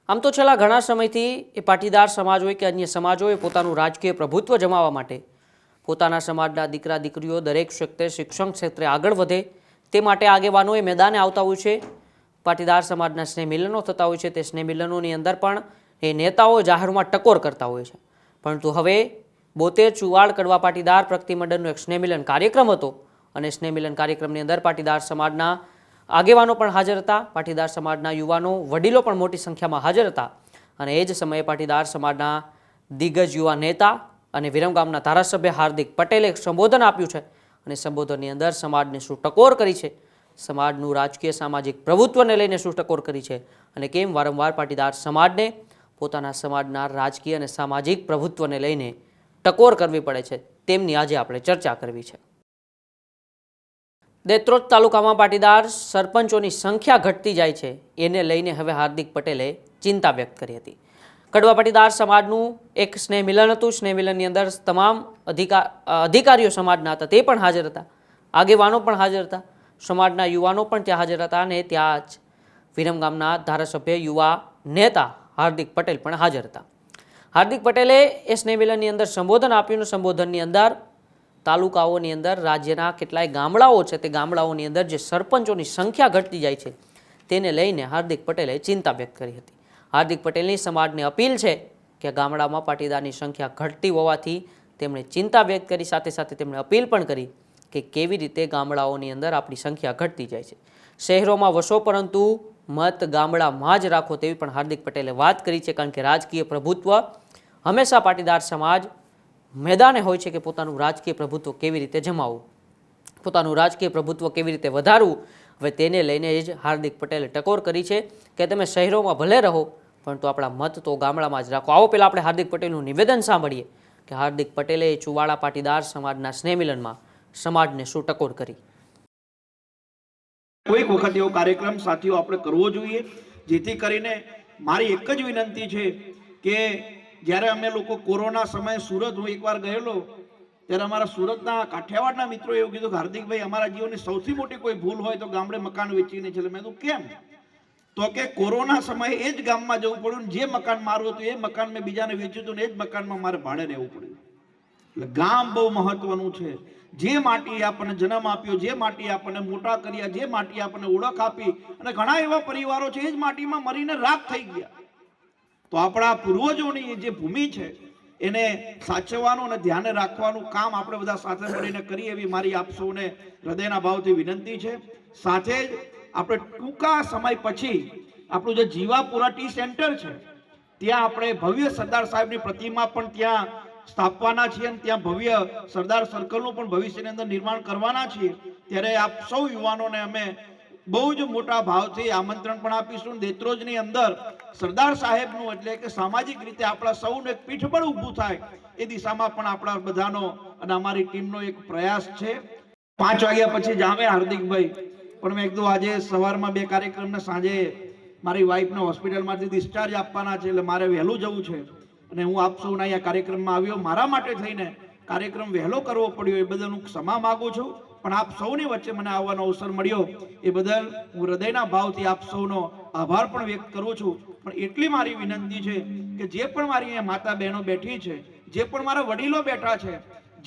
આમ તો છેલ્લા ઘણા સમયથી એ પાટીદાર સમાજ હોય કે અન્ય સમાજોએ પોતાનું રાજકીય પ્રભુત્વ જમાવવા માટે પોતાના સમાજના દીકરા દીકરીઓ દરેક ક્ષેત્રે શિક્ષણ ક્ષેત્રે આગળ વધે તે માટે આગેવાનોએ મેદાને આવતા હોય છે। પાટીદાર સમાજના સ્નેહ મિલનો થતા હોય છે। તે સ્નેહ મિલનોની અંદર પણ એ નેતાઓ જાહેરમાં ટકોર કરતા હોય છે। પરંતુ હવે 72 ચુવાડ કડવા પાટીદાર પ્રગતિમંડળનો એક સ્નેહ મિલન કાર્યક્રમ હતો અને સ્નેહ મિલન કાર્યક્રમની અંદર પાટીદાર સમાજના આગેવાનો પણ હાજર હતા। પાટીદાર સમાજના યુવાનો વડીલો પણ મોટી સંખ્યામાં હાજર હતા અને એ જ સમયે પાટીદાર સમાજના દિગ્ગજ યુવા નેતા અને વિરમગામના ધારાસભ્ય હાર્દિક પટેલે સંબોધન આપ્યું છે અને સંબોધનની અંદર સમાજને શું ટકોર કરી છે, સમાજનું રાજકીય સામાજિક પ્રભુત્વને લઈને શું ટકોર કરી છે અને કેમ વારંવાર પાટીદાર સમાજને પોતાના સમાજના રાજકીય અને સામાજિક પ્રભુત્વને લઈને ટકોર કરવી પડે છે તેમની આજે આપણે ચર્ચા કરવી છે। દેત્રોજ તાલુકામાં પાટીદાર સરપંચોની સંખ્યા ઘટતી જાય છે એને લઈને હવે હાર્દિક પટેલે ચિંતા વ્યક્ત કરી હતી। કડવા પાટીદાર સમાજનું એક સ્નેહ મિલન હતું। સ્નેહ મિલનની અંદર તમામ અધિકારીઓ સમાજના હતા તે પણ હાજર હતા, આગેવાનો પણ હાજર હતા, સમાજના યુવાનો પણ ત્યાં હાજર હતા અને ત્યાં જ વિરમગામના ધારાસભ્ય યુવા નેતા હાર્દિક પટેલ પણ હાજર હતા। હાર્દિક પટેલે એ સ્નેહ મિલનની અંદર સંબોધન આપ્યું। સંબોધનની અંદર તાલુકાઓની અંદર રાજ્યના કેટલાય ગામડાઓ છે તે ગામડાઓની અંદર જે સરપંચોની સંખ્યા ઘટતી જાય છે તેને લઈને હાર્દિક પટેલે ચિંતા વ્યક્ત કરી હતી। હાર્દિક પટેલની સમાજને અપીલ છે કે ગામડામાં પાટીદારની સંખ્યા ઘટતી હોવાથી તેમણે ચિંતા વ્યક્ત કરી, સાથે સાથે તેમણે અપીલ પણ કરી કે કેવી રીતે ગામડાઓની અંદર આપણી સંખ્યા ઘટતી જાય છે। શહેરોમાં વસો પરંતુ મત ગામડામાં જ રાખો તેવી પણ હાર્દિક પટેલે વાત કરી છે, કારણ કે રાજકીય પ્રભુત્વ હંમેશા પાટીદાર સમાજ મેદાને હોય છે કે પોતાનું રાજકીય પ્રભુત્વ કેવી રીતે જમાવવું, પોતાનું રાજકીય પ્રભુત્વ કેવી રીતે વધારવું। હવે તેને લઈને જ હાર્દિક પટેલે ટકોર કરી છે કે તમે શહેરોમાં ભલે રહો પરંતુ આપણા મત તો ગામડામાં જ રાખો। આવો પહેલાં આપણે હાર્દિક પટેલનું નિવેદન સાંભળીએ કે હાર્દિક પટેલે ચુવાડા પાટીદાર સમાજના સ્નેહ મિલનમાં સમાજને શું ટકોર કરી। કોઈક વખત એવો કાર્યક્રમ સાથીઓ આપણે કરવો જોઈએ જેથી કરીને મારી એક જ વિનંતી છે કે જ્યારે અમે લોકો કોરોના સમયે સુરત હું એકવાર ગયેલો ત્યારે અમારા સુરતના કાઠિયાવાડના મિત્રો એવું કીધું કે હાર્દિકભાઈ અમારા જીવનની સૌથી મોટી કોઈ ભૂલ હોય તો ગામડે મકાન વેચીને છે। મેં કીધું કેમ? તો કે કોરોના સમયે એ જ ગામમાં જવું પડ્યું, જે મકાન મારું હતું એ મકાન મેં બીજાને વેચ્યું હતું ને એ જ મકાનમાં મારે ભાડે રહેવું પડ્યું। એટલે ગામ બહુ મહત્વનું છે। જે માટી આપણને જન્મ આપ્યો, જે માટી આપણને મોટા કર્યા, જે માટી આપણને ઓળખ આપી અને ઘણા એવા પરિવારો છે એ જ માટીમાં મરીને રાખ થઈ ગયા। તો આપણા પૂર્વજોની જે ભૂમિ છે એને સાચવવાનું અને ધ્યાને રાખવાનું કામ આપણે બધા સાથે મળીને કરીએ એવી મારી આપ સૌને હૃદયના ભાવથી વિનંતી છે। સાથે જ આપણે ટૂંકા સમય પછી આપણું જે જીવાપુરા ટી સેન્ટર છે ત્યાં આપણે ભવ્ય સરદાર સાહેબની પ્રતિમા પણ ત્યાં સ્થાપવાના છીએ અને ત્યાં ભવ્ય સરદાર સર્કલનું પણ ભવિષ્યની અંદર નિર્માણ કરવાના છીએ। ત્યારે આપ સૌ યુવાનોને અમે બહુ જ મોટા ભાવથી આમંત્રણ પણ આપીશું। દેત્રોજની અંદર સરદાર સાહેબનું એટલે કે સામાજિક રીતે આપણા સૌને એક પીઠબળ ઊભું થાય એ દિશામાં પણ આપણા બધાનો અને અમારી ટીમનો એક પ્રયાસ છે। 5 વાગ્યા પછી જ આવે હાર્દિકભાઈ, પણ મેં કીધું આજે સવારમાં 2 કાર્યક્રમને સાંજે મારી વાઈફને હોસ્પિટલમાંથી ડિસ્ચાર્જ આપવાના છે એટલે મારે વહેલું જવું છે અને હું આપ સૌના અહીંયા કાર્યક્રમમાં આવ્યો। મારા માટે થઈને કાર્યક્રમ વહેલો કરવો પડ્યો એ બદલ હું ક્ષમા માગું છું, પણ આપ સૌની વચ્ચે મને આવવાનો અવસર મળ્યો એ બદલ હું હૃદયના ભાવથી આપ સૌનો આભાર પણ વ્યક્ત કરું છું। પણ એટલી મારી વિનંતી છે કે જે પણ મારી અહીંયા માતા બહેનો બેઠી છે, જે પણ મારા વડીલો બેઠા છે,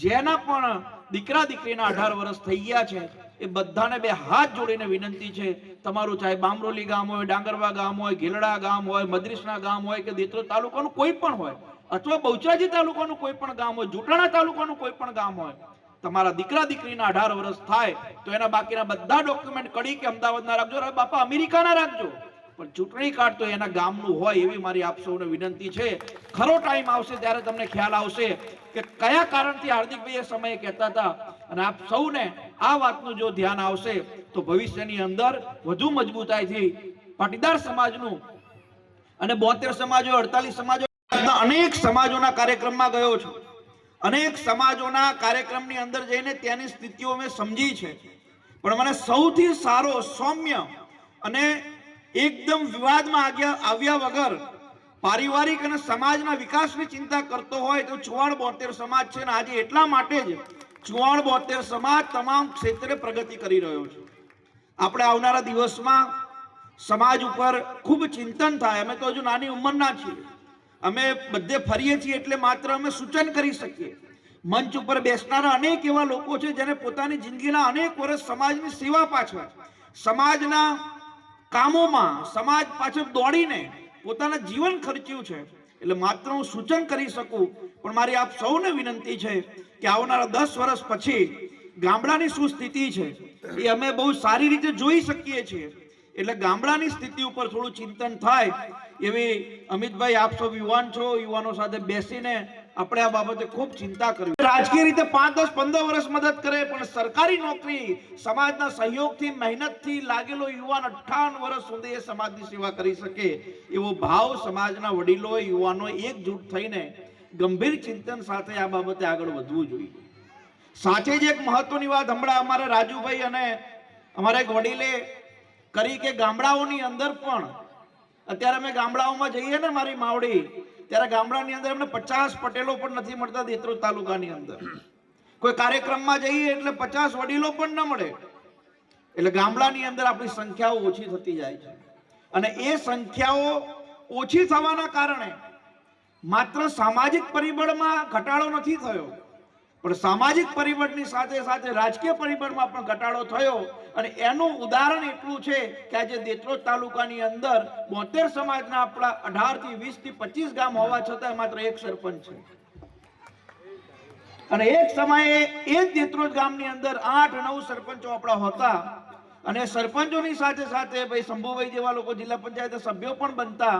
જેના પણ દીકરા દીકરીના 18 વર્ષ થઈ ગયા છે એ બધાને 2 હાથ જોડીને વિનંતી છે, તમારું ચાહે બામરોલી ગામ હોય, ડાંગરવા ગામ હોય, ગેલડા ગામ હોય, મદ્રીસના ગામ હોય કે દેત્રોજ તાલુકાનું કોઈ પણ હોય અથવા બહુચરાજી તાલુકાનું કોઈ પણ ગામ હોય, જુટાણા તાલુકાનું કોઈ પણ ગામ હોય, તમારા દીકરા દીકરીના 18 વર્ષ થાય તો એના બાકીના બધા ડોક્યુમેન્ટ કડી કે અમદાવાદના રાખજો, અરે બાપા અમેરિકાના રાખજો, પણ ચૂંટણી કાર્ડ તો એના ગામનું હોય એવી મારી આપ સૌને વિનંતી છે। ખરો ટાઈમ આવશે ત્યારે તમને ખ્યાલ આવશે કે કયા કારણથી હાર્દિકભાઈ એ સમયે કહેતા હતા અને આપ સૌને આ વાતનું જો ધ્યાન આવશે તો ભવિષ્યની અંદર વધુ મજબૂતાઈથી પાટીદાર સમાજનું અને 72 સમાજો, 48 સમાજો, અનેક સમાજોના કાર્યક્રમમાં ગયો છું। અનેક સમાજોના કાર્યક્રમની અંદર જઈને ત્યાંની સ્થિતિઓ મેં સમજી છે, પણ મને સૌથી સારો, સૌમ્ય અને એકદમ વિવાદમાં આવ્યા વગર પારિવારિક અને સમાજના વિકાસની ચિંતા કરતો હોય તો ચુવાડ 72 સમાજ છે ને આજે એટલા માટે જ ચુવાડ 72 સમાજ તમામ ક્ષેત્રે પ્રગતિ કરી રહ્યો છે। આપણે આવનારા દિવસમાં સમાજ ઉપર ખૂબ ચિંતન થાય. અમે તો હજુ નાની ઉંમરના છીએ, અમે બધે ફરીએ છીએ એટલે માત્ર અમે સૂચન કરી શકીએ. મંચ ઉપર બેસનારા અનેક એવા લોકો છે જેને પોતાની જિંદગીના અનેક વર્ષ સમાજની સેવા પાછળ, સમાજના કામોમાં, સમાજ પાછળ દોડીને પોતાના જીવન ખર્ચ્યું છે. એટલે માત્ર હું સૂચન કરી શકું, પણ મારી આપ સૌને વિનંતી છે કે આવનારા 10 વર્ષ પછી ગામડાની શું સ્થિતિ છે એ અમે બહુ સારી રીતે જોઈ શકીએ છીએ. એટલે ગામડાની સ્થિતિ ઉપર થોડું ચિંતન થાય એવી અમિતભાઈ, આપ સૌ યુવાન છો, યુવાનો સાથે બેસીને આપણે આ બાબતે ખૂબ ચિંતા કરવી. રાજકીય રીતે 5, 10, 15 વર્ષ મદદ કરે, પણ સરકારી નોકરી સમાજના સહયોગથી, મહેનતથી લાગેલો યુવાન 58 વર્ષ સુધી એ સમાજની સેવા કરી શકે એવો ભાવ સમાજના વડીલો, યુવાનો એકજૂટ થઈને ગંભીર ચિંતન સાથે આ બાબતે આગળ વધવું જોઈએ. સાથે જ એક મહત્વની વાત હમણાં અમારા રાજુભાઈ અને અમારા એક વડીલે કરી કે ગામડાઓની અંદર પણ અત્યારે અમે ગામડાઓમાં જઈએ ને, મારી માવડી, ત્યારે ગામડાની અંદર અમને 50 પટેલો પણ નથી મળતા. દેત્રોજ તાલુકાની અંદર કોઈ કાર્યક્રમમાં જઈએ એટલે 50 વડીલો પણ ન મળે. એટલે ગામડાની અંદર આપણી સંખ્યાઓ ઓછી થતી જાય છે. અને એ સંખ્યાઓ ઓછી થવાના કારણે માત્ર સામાજિક પરિબળમાં ઘટાડો નથી થયો, પણ સામાજિક પરિબળની સાથે સાથે રાજકીય પરિબળમાં પણ ઘટાડો થયો. અને એનું ઉદાહરણ એટલું છે કે આજે દેત્રોજ તાલુકાની અંદર 72 સમાજના આપણા 18 થી 20 થી 25 ગામ હોવા છતાં માત્ર એક સરપંચ છે. અને એક સમયે એ જ દેત્રોજ ગામની અંદર 8-9 સરપંચો આપણા હતા. અને સરપંચોની સાથે સાથે ભાઈ શંભુભાઈ જેવા લોકો જિલ્લા પંચાયત સભ્યો પણ બનતા.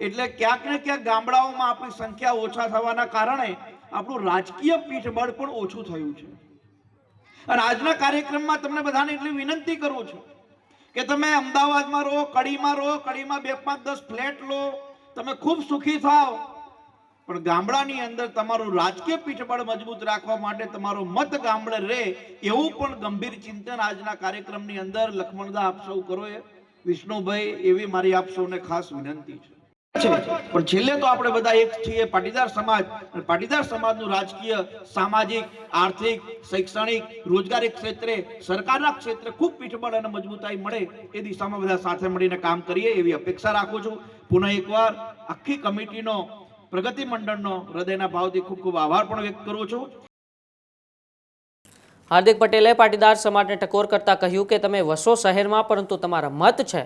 એટલે ક્યાંક ને ક્યાંક ગામડાઓમાં આપણી સંખ્યા ઓછા થવાના કારણે આપણું રાજકીય પીઠબળ પણ ઓછું થયું છે. અને આજના કાર્યક્રમમાં તમને બધાને એટલી વિનંતી કરું છું કે તમે અમદાવાદમાં રહો, કડીમાં રહો, કડીમાં 2, 5, 10 ફ્લેટ લો, તમે ખૂબ સુખી થાવ, પણ ગામડાની અંદર તમારું રાજકીય પીઠબળ મજબૂત રાખવા માટે તમારો મત ગામડે રહે એવું પણ ગંભીર ચિંતન આજના કાર્યક્રમની અંદર લખમણદા આપ સૌ કરો. વિષ્ણુભાઈ, એવી મારી આપ સૌને ખાસ વિનંતી છે. પણ છેલ્લે તો આપણે બધા એક છીએ, પાટીદાર સમાજ. પાટીદાર સમાજનું રાજકીય, સામાજિક, આર્થિક, શૈક્ષણિક, રોજગારી ક્ષેત્રે, સરકારના ક્ષેત્રે ખૂબ પીઠબળ અને મજબૂતાઈ મળે એ દિશામાં બધા સાથે મળીને કામ કરીએ એવી અપેક્ષા રાખું છું. પુનઃ એકવાર આખી કમિટીનો, પ્રગતિ મંડળનો હૃદયના ભાવથી ખૂબ ખૂબ આભાર પણ વ્યક્ત કરું છું. હાર્દિક પટેલે પાટીદાર સમાજને ટકોર કરતા કહ્યું કે તમે વસો શહેરમાં, પરંતુ તમારા મત છે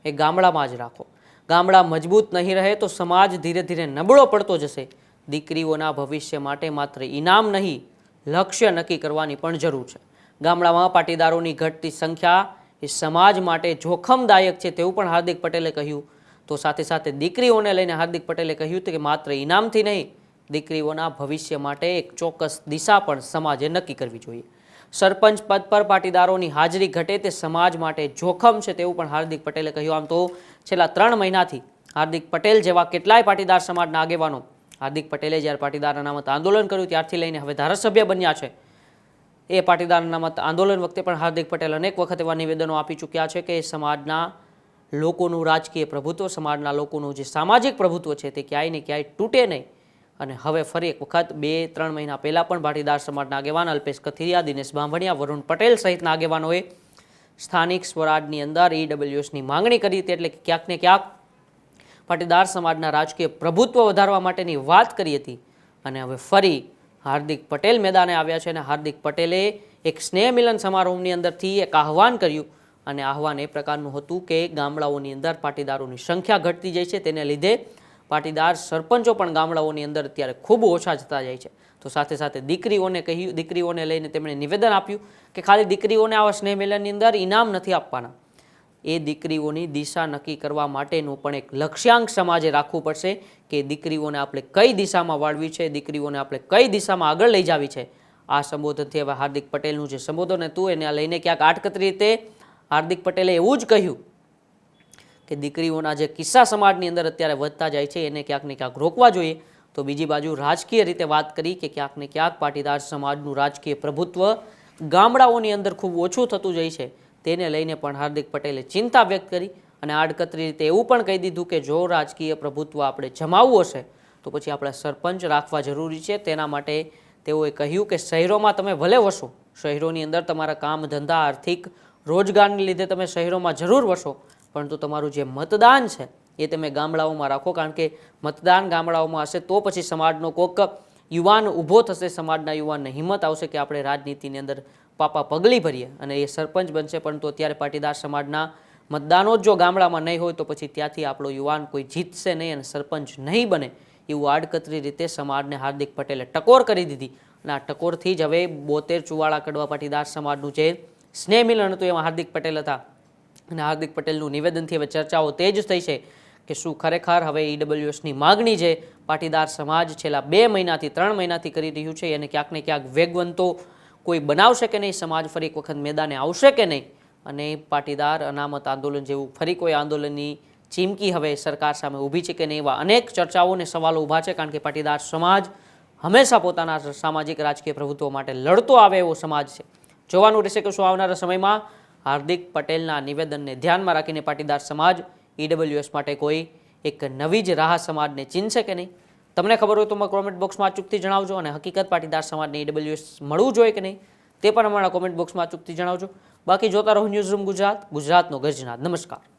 એ ગામડામાં જ રાખો. ગામડા મજબૂત નહીં રહે તો સમાજ ધીરે ધીરે નબળો પડતો જશે. દીકરીઓના ભવિષ્ય માટે માત્ર ઇનામ નહીં, લક્ષ્ય નક્કી કરવાની પણ જરૂર છે. ગામડામાં પાટીદારોની ઘટતી સંખ્યા એ સમાજ માટે જોખમદાયક છે તેવું પણ હાર્દિક પટેલે કહ્યું. તો સાથે સાથે દીકરીઓને લઈને હાર્દિક પટેલે કહ્યું કે માત્ર ઇનામથી નહીં, દીકરીઓના ભવિષ્ય માટે એક ચોક્કસ દિશા પણ સમાજે નક્કી કરવી જોઈએ. સરપંચ પદ પર પાટીદારોની હાજરી ઘટે તે સમાજ માટે જોખમ છે તેવું પણ હાર્દિક પટેલે કહ્યું. આમ તો છેલ્લા 3 મહિનાથી હાર્દિક પટેલ જેવા કેટલાય પાટીદાર સમાજના આગેવાનો, હાર્દિક પટેલે જ્યારે પાટીદાર અનામત આંદોલન કર્યું ત્યારથી લઈને હવે ધારાસભ્ય બન્યા છે, એ પાટીદાર અનામત આંદોલન વખતે પણ હાર્દિક પટેલ અનેક વખત એવા નિવેદનો આપી ચૂક્યા છે કે સમાજના લોકોનું રાજકીય પ્રભુત્વ, સમાજના લોકોનું જે સામાજિક પ્રભુત્વ છે તે ક્યાંય ને ક્યાંય તૂટે નહીં. અને હવે ફરી એક વખત 2-3 મહિના પહેલાં પણ પાટીદાર સમાજના આગેવાન અલ્પેશ કથિરિયા, દિનેશ બાંભણિયા, વરુણ પટેલ સહિતના આગેવાનોએ સ્થાનિક સ્વરાજની અંદર EWSની માંગણી કરી હતી. એટલે કે ક્યાંક ને ક્યાંક પાટીદાર સમાજના રાજકીય પ્રભુત્વ વધારવા માટેની વાત કરી હતી. અને હવે ફરી હાર્દિક પટેલ મેદાને આવ્યા છે અને હાર્દિક પટેલે એક સ્નેહ મિલન સમારોહની અંદરથી એક આહવાન કર્યું. અને આહવાન એ પ્રકારનું હતું કે ગામડાઓની અંદર પાટીદારોની સંખ્યા ઘટતી જાય છે, તેને લીધે પાટીદાર સરપંચો પણ ગામડાઓની અંદર અત્યારે ખૂબ ઓછા જતા જાય છે. તો સાથે સાથે દીકરીઓને લઈને તેમણે નિવેદન આપ્યું કે ખાલી દીકરીઓને આવા સ્નેહ મિલનની અંદર ઇનામ નથી આપવાના, એ દીકરીઓની દિશા નક્કી કરવા માટેનું પણ એક લક્ષ્યાંક સમાજે રાખવું પડશે કે દીકરીઓને આપણે કઈ દિશામાં વાળવી છે, દીકરીઓને આપણે કઈ દિશામાં આગળ લઈ જવી છે. આ સંબોધનથી હવે હાર્દિક પટેલનું જે સંબોધન હતું એને લઈને ક્યાંક આડકતરી રીતે હાર્દિક પટેલે એવું જ કહ્યું કે દીકરીઓના જે કિસ્સા સમાજની અંદર અત્યારે વધતા જાય છે એને ક્યાંક ને ક્યાંક રોકવા જોઈએ. તો બીજી બાજુ રાજકીય રીતે વાત કરી કે ક્યાંક ને ક્યાંક પાટીદાર સમાજનું રાજકીય પ્રભુત્વ ગામડાઓની અંદર ખૂબ ઓછું થતું જાય છે, તેને લઈને પણ હાર્દિક પટેલે ચિંતા વ્યક્ત કરી. અને આડકતરી રીતે એવું પણ કહી દીધું કે જો રાજકીય પ્રભુત્વ આપણે જમાવવું હશે તો પછી આપણે સરપંચ રાખવા જરૂરી છે. તેના માટે તેઓએ કહ્યું કે શહેરોમાં તમે ભલે વસો, શહેરોની અંદર તમારા કામ ધંધા, આર્થિક રોજગારને લીધે તમે શહેરોમાં જરૂર વસો, પરંતુ તમારું જે મતદાન છે એ તમે ગામડાઓમાં રાખો, કારણ કે મતદાન ગામડાઓમાં હશે તો પછી સમાજનો કોક યુવાન ઊભો થશે, સમાજના યુવાનને હિંમત આવશે કે આપણે રાજનીતિની અંદર પાપા પગલી ભરીએ અને એ સરપંચ બનશે. પરંતુ અત્યારે પાટીદાર સમાજના મતદાનો જ જો ગામડામાં નહીં હોય તો પછી ત્યાંથી આપણો યુવાન કોઈ જીતશે નહીં અને સરપંચ નહીં બને એવું આડકતરી રીતે સમાજને હાર્દિક પટેલે ટકોર કરી દીધી. અને આ ટકોરથી જ હવે 72 ચુવાડા કડવા પાટીદાર સમાજનું જે સ્નેહ મિલન હતું એમાં હાર્દિક પટેલ હતા અને હાર્દિક પટેલનું નિવેદનથી હવે ચર્ચાઓ તેજ થઈ છે કે શું ખરેખર હવે ઈડબ્લ્યુએસની માગણી જે પાટીદાર સમાજ છેલ્લા 2 મહિનાથી 3 મહિનાથી કરી રહ્યું છે એને ક્યાંક ને ક્યાંક વેગવંતો કોઈ બનાવશે કે નહીં, સમાજ ફરી એક વખત મેદાને આવશે કે નહીં, અને પાટીદાર અનામત આંદોલન જેવું ફરી કોઈ આંદોલનની ચીમકી હવે સરકાર સામે ઊભી છે કે નહીં, એવા અનેક ચર્ચાઓ અને સવાલો ઊભા છે. કારણ કે પાટીદાર સમાજ હંમેશા પોતાના સામાજિક રાજકીય પ્રભુત્વ માટે લડતો આવે એવો સમાજ છે. જોવાનું રહેશે કે શું આવનારા સમયમાં હાર્દિક પટેલના નિવેદનને ધ્યાનમાં રાખીને પાટીદાર સમાજ ઈડબ્લ્યુએસ માટે કોઈ એક નવી જ રાહ સમાજને ચીનશે કે નહીં. તમને ખબર હોય તો કોમેન્ટ બોક્સમાં અચૂકથી જણાવજો, અને હકીકત પાટીદાર સમાજને ઈડબ્લ્યુએસ મળવું જોઈએ કે નહીં તે પણ અમારા કોમેન્ટ બોક્સમાં અચૂકથી જણાવજો. બાકી જોતા રહો ન્યૂઝરૂમ ગુજરાત, ગુજરાતનો ગર્જનાદ. નમસ્કાર.